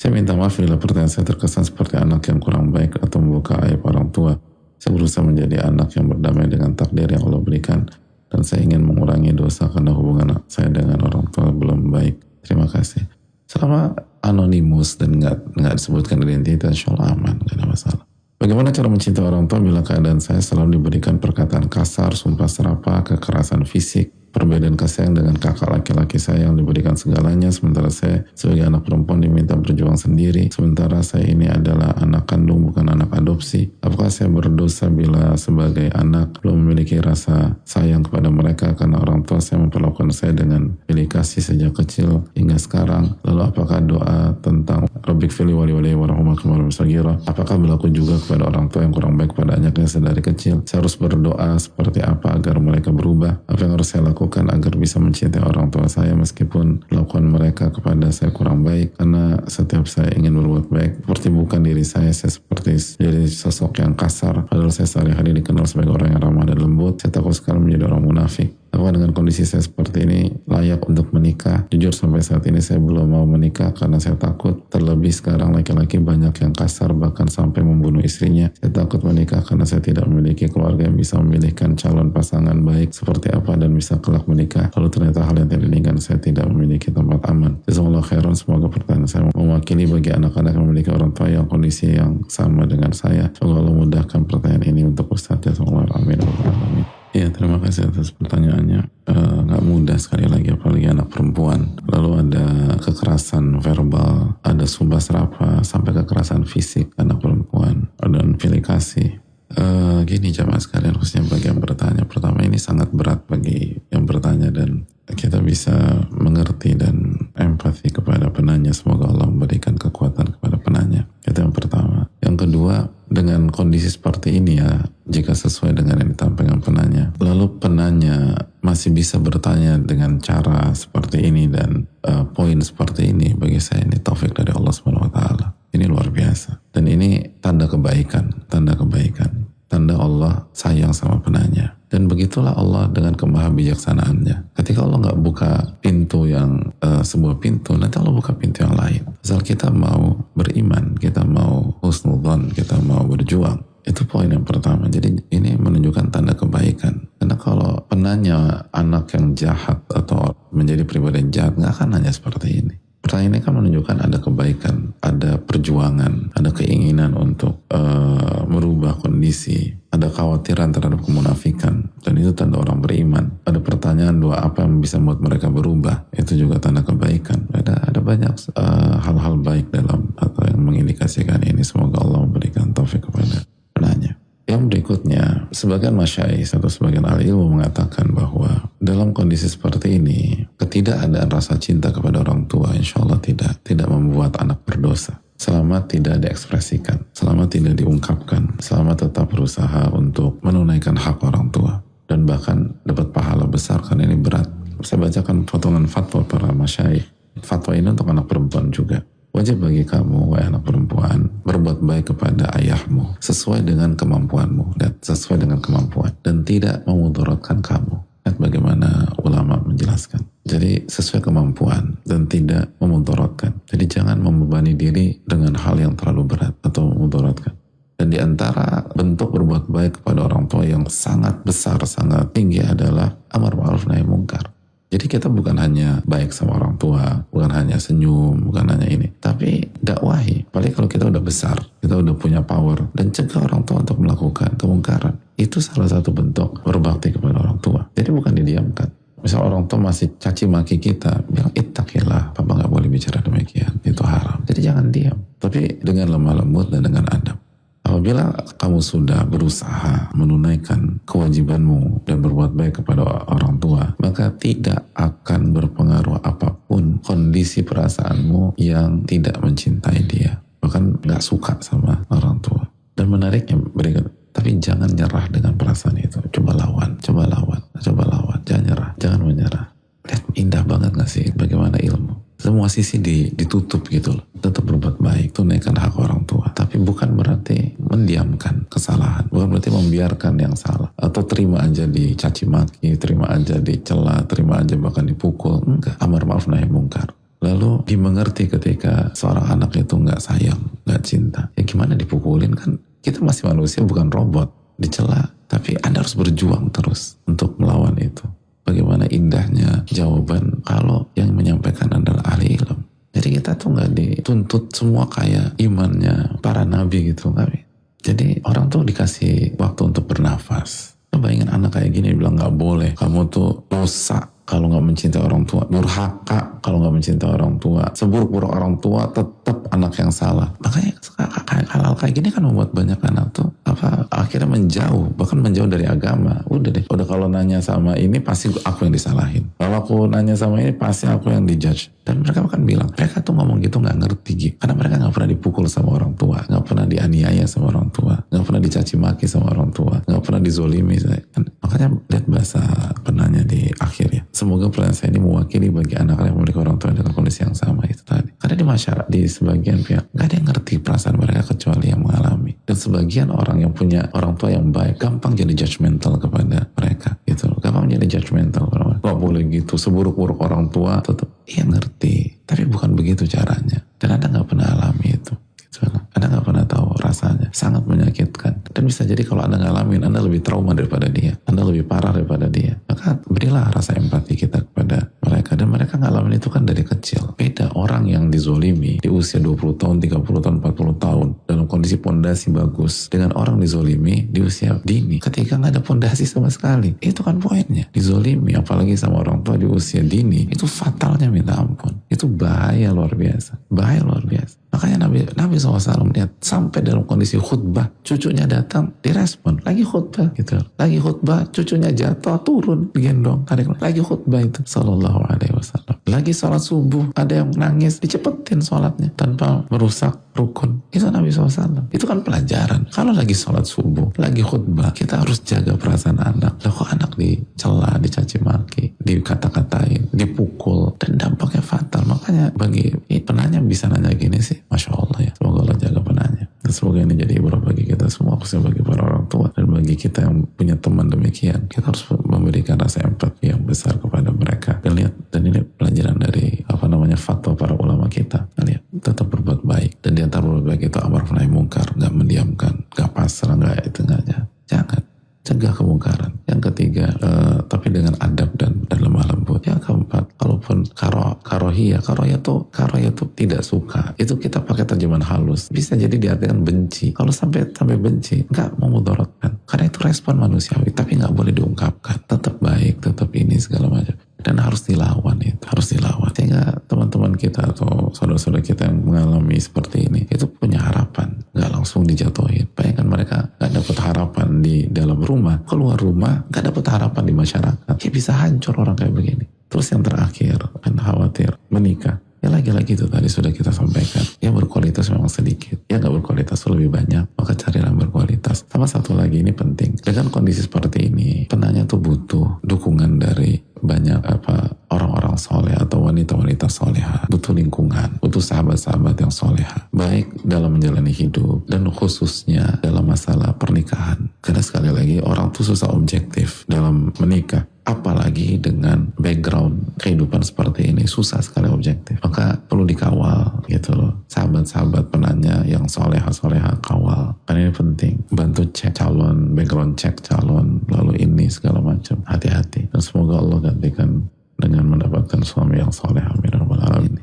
Saya minta maaf bila pertanyaan saya terkesan seperti anak yang kurang baik atau membuka aib orang tua. Saya berusaha menjadi anak yang berdamai dengan takdir yang Allah berikan, dan saya ingin mengurangi dosa karena hubungan saya dengan orang tua belum baik. Terima kasih. Selama anonimus dan nggak disebutkan identitas, insya Allah aman, nggak ada masalah. Bagaimana cara mencintai orang tua bila keadaan saya selalu diberikan perkataan kasar, sumpah serapah, kekerasan fisik, perbedaan kasih sayang dengan kakak laki-laki saya yang diberikan segalanya, sementara saya sebagai anak perempuan diminta berjuang sendiri, sementara saya ini adalah anak kandung bukan anak adopsi. Apakah saya berdosa bila sebagai anak belum memiliki rasa sayang kepada mereka karena orang tua saya memperlakukan saya dengan pilih kasih sejak kecil hingga sekarang? Lalu apakah doa tentang Rabbik fili wali wali warahmatullahi wabarakatuh apakah berlaku juga kepada orang tua yang kurang baik pada anaknya sedari kecil? Saya harus berdoa seperti apa agar mereka berubah? Apa yang harus saya lakukan agar bisa mencintai orang tua saya meskipun lakukan mereka kepada saya kurang baik? Karena setiap saya ingin berbuat baik, seperti bukan diri saya seperti jadi sosok yang kasar, padahal saya sehari-hari dikenal sebagai orang yang ramah dan lembut. Saya takut sekali menjadi orang munafik. Apakah dengan kondisi saya seperti ini layak untuk menikah? Jujur sampai saat ini saya belum mau menikah karena saya takut. Terlebih sekarang laki-laki banyak yang kasar, bahkan sampai membunuh istrinya. Saya takut menikah karena saya tidak memiliki keluarga yang bisa memilihkan calon pasangan baik seperti apa dan bisa kelak menikah. Lalu ternyata hal yang tidak diinginkan, saya tidak memiliki tempat aman. Jazakallahu khairan. Semoga pertanyaan saya mewakili bagi anak-anak yang memiliki orang tua yang kondisi yang sama dengan saya. Semoga Allah mudahkan pertanyaan ini untuk Ustaz. Jazakallahu amin. Ya, terima kasih atas pertanyaannya. Nggak mudah sekali lagi, apalagi anak perempuan. Lalu ada kekerasan verbal, ada sumpah serapah, sampai kekerasan fisik anak perempuan, dan pilih kasih. Gini jamaah sekalian, khususnya bagi yang bertanya. Pertama, ini sangat berat bagi yang bertanya dan kita bisa mengerti dan empati kepada penanya. Semoga Allah memberikan kekuatan kepada penanya. Itu yang pertama. Yang kedua, dengan kondisi seperti ini ya, jika sesuai dengan yang ditampilkan penanya, lalu penanya masih bisa bertanya dengan cara seperti ini dan poin seperti ini, bagi saya ini taufik dari Allah SWT. Ini luar biasa. Dan ini tanda kebaikan, tanda Allah sayang sama penanya. Dan begitulah Allah dengan kemahabijaksanaannya. Ketika Allah nggak buka pintu yang sebuah pintu, nanti Allah buka pintu yang lain. Asal kita mau beriman, kita mau husnudzon, kita mau berjuang. Itu poin yang pertama. Jadi ini menunjukkan tanda kebaikan. Karena kalau penanya anak yang jahat atau menjadi pribadi yang jahat, nggak akan nanya seperti ini. Pertanyaan ini kan menunjukkan ada kebaikan, ada perjuangan, ada keinginan untuk merubah kondisi, ada khawatiran terhadap kemunafikan, dan itu tanda orang beriman. Ada pertanyaan doa apa yang bisa membuat mereka berubah, itu juga tanda kebaikan. Ada banyak hal-hal baik dalam atau yang mengindikasikan ini. Semoga Allah memberikan taufik kepada penanya. Yang berikutnya, sebagian masyayikh atau sebagian ahli ilmu mengatakan bahwa dalam kondisi seperti ini, ketidakadaan rasa cinta kepada orang tua insya Allah tidak membuat anak berdosa. Selama tidak diekspresikan, selama tidak diungkapkan, selama tetap berusaha untuk menunaikan hak orang tua. Dan bahkan dapat pahala besar karena ini berat. Saya bacakan potongan fatwa para masyayikh. Fatwa ini untuk anak perempuan juga. Wajib bagi kamu, wahai anak perempuan, berbuat baik kepada ayahmu sesuai dengan kemampuanmu dan sesuai dengan kemampuan dan tidak memudaratkan kamu. Lihat bagaimana ulama menjelaskan. Jadi sesuai kemampuan dan tidak memudaratkan. Jadi jangan membebani diri dengan hal yang terlalu berat atau memudaratkan. Dan di antara bentuk berbuat baik kepada orang tua yang sangat besar, sangat tinggi adalah amar ma'ruf nahi munkar. Jadi kita bukan hanya baik sama orang tua, bukan hanya senyum, bukan hanya ini, tapi dakwahi. Apalagi kalau kita udah besar, kita udah punya power, dan cegah orang tua untuk melakukan kemungkaran. Itu salah satu bentuk berbakti kepada orang tua. Jadi bukan didiamkan. Misal orang tua masih caci maki kita, bilang ittaqillah, papa nggak boleh bicara demikian, itu haram. Jadi jangan diam, tapi dengan lemah lembut dan dengan adab. Apabila kamu sudah berusaha menunaikan kewajibanmu dan berbuat baik kepada orang tua, maka tidak akan berpengaruh apapun kondisi perasaanmu yang tidak mencintai dia, bahkan nggak suka sama orang tua. Dan menariknya berikut, tapi jangan nyerah dengan perasaan itu. Coba lawan, jangan nyerah, jangan menyerah. Lihat indah banget gak sih bagaimana ilmu? Semua sisi ditutup gitu loh. Tetap berbuat baik, tunaikan hak orang tua. Tapi bukan berarti mendiamkan kesalahan. Bukan berarti membiarkan yang salah. Atau terima aja dicaci maki, terima aja dicela, terima aja bahkan dipukul. Enggak. Amar ma'ruf nahi munkar. Lalu dimengerti ketika seorang anak itu tuh nggak sayang, nggak cinta. Ya gimana dipukulin kan? Kita masih manusia, bukan robot. Dicela, tapi Anda harus berjuang terus untuk melawan itu. Bagaimana indahnya jawaban kalau yang menyampaikan adalah ahli ilmu. Jadi kita tuh nggak dituntut semua kayak imannya para nabi gitu, nggak. Jadi orang tuh dikasih waktu untuk bernafas. Bayangin anak kayak gini bilang nggak boleh, kamu tuh dosa kalau nggak mencintai orang tua, durhaka kalau nggak mencintai orang tua, seburuk-buruk orang tua tetap anak yang salah. Makanya hal-hal kayak gini kan membuat banyak anak tuh akhirnya menjauh, bahkan menjauh dari agama. Udah deh, udah kalau nanya sama ini pasti aku yang disalahin, kalau aku nanya sama ini pasti aku yang dijudge. Dan mereka akan bilang, mereka tuh ngomong gitu nggak ngerti gitu, karena mereka nggak pernah dipukul sama orang tua, nggak pernah dianiaya sama orang tua, nggak pernah dicaci maki sama orang tua, nggak pernah dizolimi. Makanya lihat bahasa penanya di akhir ya. Semoga pertanyaan saya ini mewakili bagi anak yang memiliki orang tua dengan kondisi yang sama itu tadi. Karena di masyarakat, di sebagian pihak nggak ada yang ngerti perasaan mereka kecuali yang mengalami. Dan sebagian orang yang punya orang tua yang baik gampang jadi judgmental kepada mereka gitu. Gampang jadi judgmental. Gak boleh gitu, seburuk-buruk orang tua tetap ngerti. Tapi bukan begitu caranya. Dan Anda nggak pernah alami itu. Anda nggak pernah tahu rasanya, sangat menyakitkan. Dan bisa jadi kalau Anda ngalamin, Anda lebih trauma daripada dia, Anda lebih parah daripada dia. Maka berilah rasa empati kita kepada mereka. Dan mereka ngalamin itu kan dari kecil. Beda orang yang dizolimi di usia 20 tahun, 30 tahun, 40 tahun dalam kondisi pondasi bagus, dengan orang dizolimi di usia dini ketika nggak ada pondasi sama sekali. Itu kan poinnya. Dizolimi apalagi sama orang tua di usia dini, itu fatalnya minta ampun. Itu bahaya luar biasa. Bahaya luar biasa. Makanya Nabi SAW lihat sampai dalam kondisi khutbah, cucunya datang, direspon, lagi khutbah gitu. Lagi khutbah, cucunya jatuh, turun, digendong, tarik, lagi khutbah itu. Sallallahu alaihi wasallam. Lagi sholat subuh, ada yang nangis, dicepetin sholatnya tanpa merusak rukun. Itu Nabi SAW. Itu kan pelajaran. Kalau lagi sholat subuh, lagi khutbah, kita harus jaga perasaan anak. Lah kok anak dicela, dicaci maki, dikata-katain, dipukul, dan dampaknya fatal. Makanya bagi penanya bisa nanya gini sih, Masya Allah ya. Semoga Allah jaga penanya. Dan semoga ini jadi ibrah bagi kita semua, khususnya bagi para orang tua. Dan bagi kita yang punya teman demikian, kita harus memberikan rasa empati yang besar kepada mereka. Dan lihat, dan ini pelajaran dari fatwa para ulama kita. Lihat, tetap berbuat baik. Dan di antara berbuat baik itu amar nahi mungkar, gak mendiamkan, gak pasrah, gak itu, jangan. Cegah kemungkaran. Yang ketiga, tapi dengan adab dan lemah lembut. Yang keempat, kalaupun karohiyah tuh tidak suka. Itu kita pakai terjemahan halus. Bisa jadi diartikan benci. Kalau sampai benci, nggak memudaratkan. Karena itu respon manusiawi, tapi nggak boleh diungkapkan. Tetap baik, tetap ini segala macam. Dan harus dilawan itu, harus dilawan. Sehingga teman-teman kita atau saudara-saudara kita yang mengalami seperti ini, itu punya harapan. Nggak langsung dijatuhin. Bayangkan mereka nggak dapat harapan di dalam rumah, keluar rumah nggak dapat harapan di masyarakat. Ya bisa hancur orang kayak begini. Terus yang terakhir, kan khawatir menikah. Ya lagi-lagi itu tadi sudah kita sampaikan. Yang berkualitas memang sedikit. Yang gak berkualitas lebih banyak. Maka carilah yang berkualitas. Sama satu lagi, ini penting. Dengan kondisi seperti ini, penanya tuh butuh dukungan dari banyak orang-orang soleh atau wanita-wanita soleha. Butuh lingkungan. Butuh sahabat-sahabat yang soleha. Baik dalam menjalani hidup. Dan khususnya dalam masalah pernikahan. Karena sekali lagi, orang tuh susah objektif dalam menikah. Apalagi dengan background kehidupan seperti ini, susah sekali objektif. Maka perlu dikawal gitu loh. Sahabat-sahabat penanya yang soleha-soleha kawal. Karena ini penting. Bantu cek calon, background cek calon, lalu ini segala macam. Hati-hati. Dan semoga Allah gantikan dengan mendapatkan suami yang soleh. Amin.